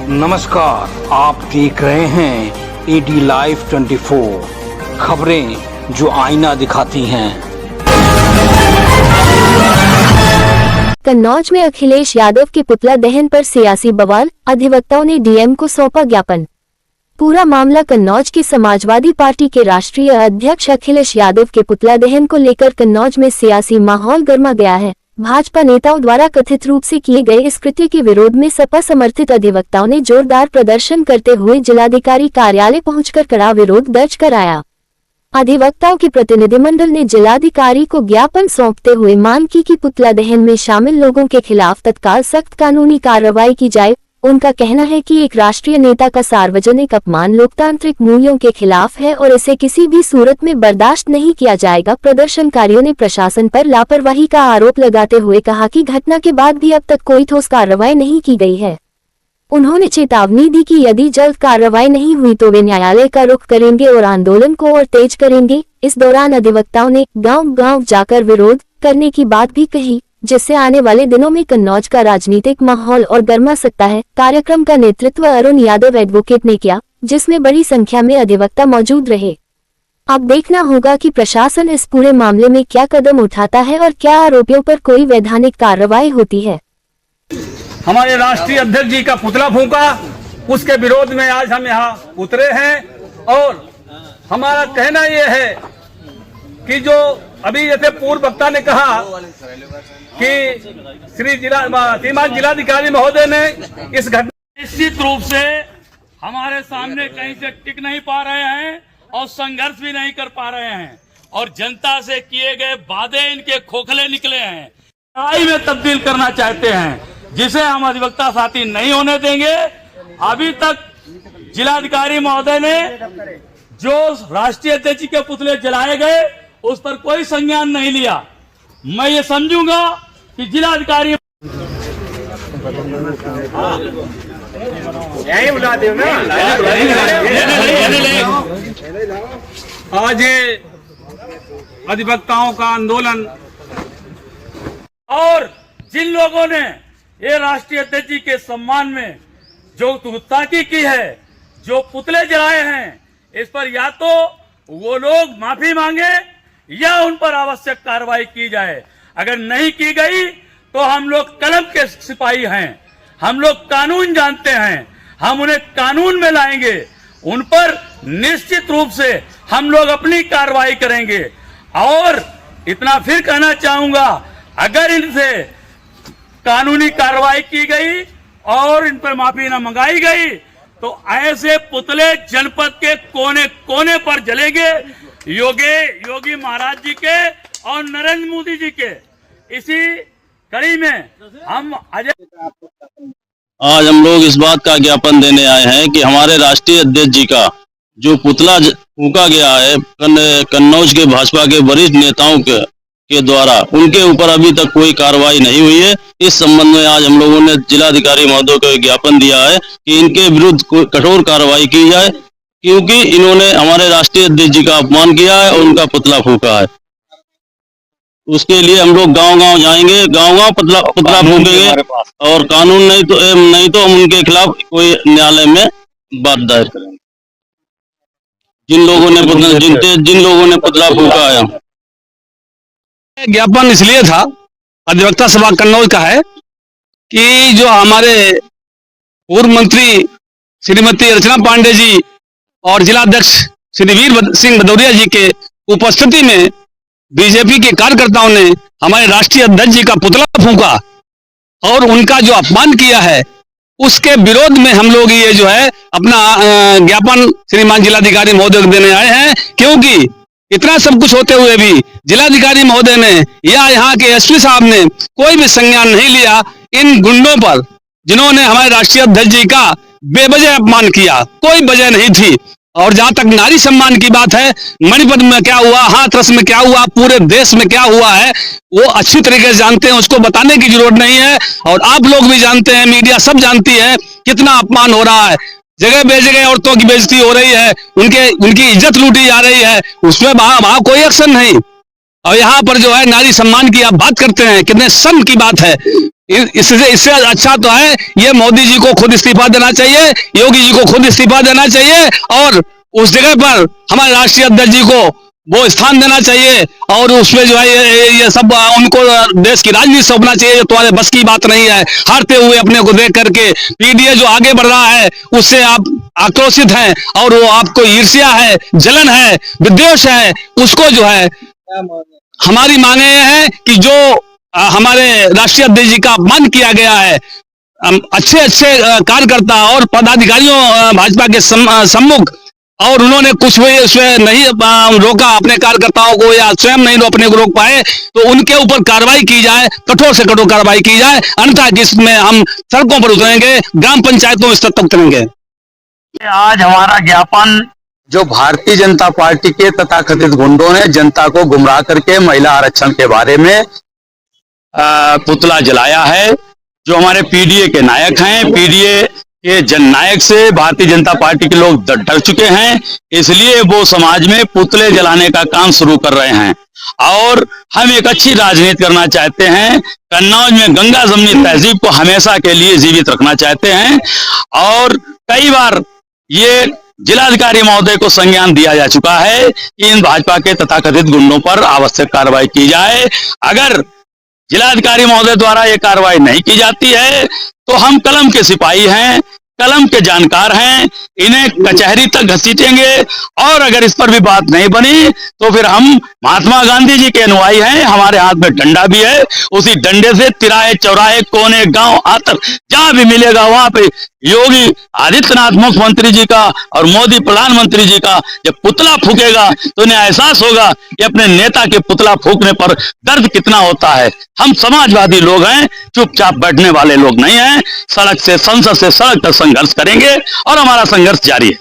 नमस्कार, आप देख रहे हैं एडी लाइव 24 खबरें जो आईना दिखाती हैं। कन्नौज में अखिलेश यादव के पुतला दहन पर सियासी बवाल, अधिवक्ताओं ने डीएम को सौंपा ज्ञापन। पूरा मामला कन्नौज की समाजवादी पार्टी के राष्ट्रीय अध्यक्ष अखिलेश यादव के पुतला दहन को लेकर कन्नौज में सियासी माहौल गर्मा गया है। भाजपा नेताओं द्वारा कथित रूप से किए गए इस कृत्य के विरोध में सपा समर्थित अधिवक्ताओं ने जोरदार प्रदर्शन करते हुए जिलाधिकारी कार्यालय पहुंचकर कड़ा विरोध दर्ज कराया। अधिवक्ताओं के प्रतिनिधिमंडल ने जिलाधिकारी को ज्ञापन सौंपते हुए मांग की कि पुतला दहन में शामिल लोगों के खिलाफ तत्काल सख्त कानूनी कार्रवाई की जाए। उनका कहना है कि एक राष्ट्रीय नेता का सार्वजनिक अपमान लोकतांत्रिक मूल्यों के खिलाफ है और इसे किसी भी सूरत में बर्दाश्त नहीं किया जाएगा। प्रदर्शनकारियों ने प्रशासन पर लापरवाही का आरोप लगाते हुए कहा कि घटना के बाद भी अब तक कोई ठोस कार्रवाई नहीं की गई है। उन्होंने चेतावनी दी कि यदि जल्द कार्रवाई नहीं हुई तो वे न्यायालय का रुख करेंगे और आंदोलन को और तेज करेंगे। इस दौरान अधिवक्ताओं ने गांव-गांव जाकर विरोध करने की बात भी कही, जिससे आने वाले दिनों में कन्नौज का राजनीतिक माहौल और गर्मा सकता है। कार्यक्रम का नेतृत्व अरुण यादव एडवोकेट ने किया, जिसमें बड़ी संख्या में अधिवक्ता मौजूद रहे। अब देखना होगा कि प्रशासन इस पूरे मामले में क्या कदम उठाता है और क्या आरोपियों पर कोई वैधानिक कार्रवाई होती है। हमारे राष्ट्रीय अध्यक्ष जी का पुतला फूंका, उसके विरोध में आज हम यहाँ उतरे हैं और हमारा कहना यह है कि जो अभी जैसे पूर्व वक्ता ने कहा कि श्रीमान जिलाधिकारी महोदय ने इस घटना निश्चित रूप से हमारे सामने कहीं से टिक नहीं पा रहे हैं और संघर्ष भी नहीं कर पा रहे हैं और जनता से किए गए वादे इनके खोखले निकले हैं, लड़ाई में तब्दील करना चाहते हैं, जिसे हम अधिवक्ता साथी नहीं होने देंगे। अभी तक जिलाधिकारी महोदय ने जो राष्ट्रीय अध्यक्ष जी के पुतले जलाए गए उस पर कोई संज्ञान नहीं लिया। मैं ये समझूंगा कि जिलाधिकारी आज ये अधिवक्ताओं का आंदोलन और जिन लोगों ने ये राष्ट्रीय अध्यक्ष जी के सम्मान में जो गुस्ताखी की है, जो पुतले जलाए हैं, इस पर या तो वो लोग माफी मांगे या उन पर आवश्यक कार्रवाई की जाए। अगर नहीं की गई तो हम लोग कलम के सिपाही हैं, हम लोग कानून जानते हैं, हम उन्हें कानून में लाएंगे, उन पर निश्चित रूप से हम लोग अपनी कार्रवाई करेंगे। और इतना फिर कहना चाहूंगा, अगर इनसे कानूनी कार्रवाई की गई और इन पर माफी न मंगाई गई तो ऐसे पुतले जनपद के कोने कोने पर जलेंगे। योगी महाराज जी के और नरेंद्र मोदी जी के इसी कड़ी में हम आज हम लोग इस बात का ज्ञापन देने आए हैं कि हमारे राष्ट्रीय अध्यक्ष जी का जो पुतला फूंका गया है कन्नौज के भाजपा के वरिष्ठ नेताओं के द्वारा, उनके ऊपर अभी तक कोई कार्रवाई नहीं हुई है। इस संबंध में आज हम लोगों ने जिलाधिकारी महोदय को ज्ञापन दिया है कि इनके विरुद्ध कठोर कार्रवाई की जाए, क्योंकि इन्होंने हमारे राष्ट्रीय अध्यक्ष जी का अपमान किया है और उनका पुतला फूंका है। उसके लिए हम लोग गांव-गांव जाएंगे, गांव-गांव पुतला फूंकेंगे और कानून नहीं तो हम उनके खिलाफ कोई न्यायालय में बात दायर करेंगे। जिन लोगों ने पुतला फूंका है। ज्ञापन इसलिए था, अधिवक्ता सभा कन्नौज का है, कि जो हमारे पूर्व मंत्री श्रीमती अर्चना पांडे जी और जिलाध्यक्ष श्री वीर सिंह भदौरिया जी के उपस्थिति में बीजेपी के कार्यकर्ताओं ने हमारे राष्ट्रीय अध्यक्ष जी का पुतला फूंका और उनका जो अपमान किया है, उसके विरोध में हम लोग ये जो है अपना ज्ञापन श्रीमान जिलाधिकारी महोदय को देने आए हैं। क्योंकि इतना सब कुछ होते हुए भी जिलाधिकारी महोदय ने या यहाँ के एसपी साहब ने कोई भी संज्ञान नहीं लिया इन गुंडों पर, जिन्होंने हमारे राष्ट्रीय अध्यक्ष जी का बेवजह अपमान किया, कोई वजह नहीं थी। और जहां तक नारी सम्मान की बात है, मणिपत में क्या हुआ, हाथरस में क्या हुआ, पूरे देश में क्या हुआ है, वो अच्छी तरीके से जानते हैं, उसको बताने की जरूरत नहीं है। और आप लोग भी जानते हैं, मीडिया सब जानती है कितना अपमान हो रहा है। जगह बेजगह औरतों की बेइज्जती हो रही है, उनकी इज्जत लूटी जा रही है, उसमें वहां कोई एक्शन नहीं। और यहाँ पर जो है नारी सम्मान की आप बात करते हैं, कितने शर्म की बात है। इससे इससे अच्छा तो है ये मोदी जी को खुद इस्तीफा देना चाहिए, योगी जी को खुद इस्तीफा देना चाहिए और उस जगह पर हमारे राष्ट्रीय अध्यक्ष जी को वो स्थान देना चाहिए और उसमें जो है ये सब उनको देश की राजनीति सौंपना चाहिए। जो तुम्हारे बस की बात नहीं है, हारते हुए अपने को देख करके पीडीए जो आगे बढ़ रहा है उससे आप आक्रोशित हैं और वो आपको ईर्ष्या है, जलन है, विद्वेष है, उसको जो है हमारी मांगे हैं कि जो हमारे राष्ट्रीय अध्यक्ष जी का अपमान किया गया है, अच्छे अच्छे कार्यकर्ता और पदाधिकारियों भाजपा के सम्मुख और उन्होंने कुछ भी उसमें नहीं रोका अपने कार्यकर्ताओं को या स्वयं नहीं अपने को रोक पाए, तो उनके ऊपर कार्रवाई की जाए, कठोर से कठोर कार्रवाई की जाए, अन्यथा जिसमें हम सड़कों पर उतरेंगे, ग्राम पंचायतों स्तर तक उतरेंगे। आज हमारा ज्ञापन जो भारतीय जनता पार्टी के तथाकथित गुंडों ने जनता को गुमराह करके महिला आरक्षण के बारे में पुतला जलाया है, जो हमारे पीडीए के नायक हैं, पीडीए के जननायक से भारतीय जनता पार्टी के लोग डर चुके हैं, इसलिए वो समाज में पुतले जलाने का काम शुरू कर रहे हैं। और हम एक अच्छी राजनीति करना चाहते हैं, कन्नौज में गंगा जमनी तहजीब को हमेशा के लिए जीवित रखना चाहते हैं और कई बार ये जिलाधिकारी महोदय को संज्ञान दिया जा चुका है कि इन भाजपा के तथाकथित गुंडों पर आवश्यक कार्रवाई की जाए। अगर जिलाधिकारी महोदय द्वारा ये कार्रवाई नहीं की जाती है तो हम कलम के सिपाही हैं, कलम के जानकार हैं, इन्हें कचहरी तक घसीटेंगे और अगर इस पर भी बात नहीं बनी तो फिर हम महात्मा गांधी जी के अनुयायी हैं, हमारे हाथ में डंडा भी है, उसी डंडे से तिराहे चौराहे कोने गांव आतर जहां भी मिलेगा वहां पे योगी आदित्यनाथ मुख्यमंत्री जी का और मोदी प्रधानमंत्री जी का जब पुतला फूकेगा तो उन्हें एहसास होगा कि अपने नेता के पुतला फूकने पर दर्द कितना होता है। हम समाजवादी लोग हैं, चुपचाप बैठने वाले लोग नहीं हैं, सड़क से संसद से सड़क तक संघर्ष करेंगे और हमारा संघर्ष जारी है।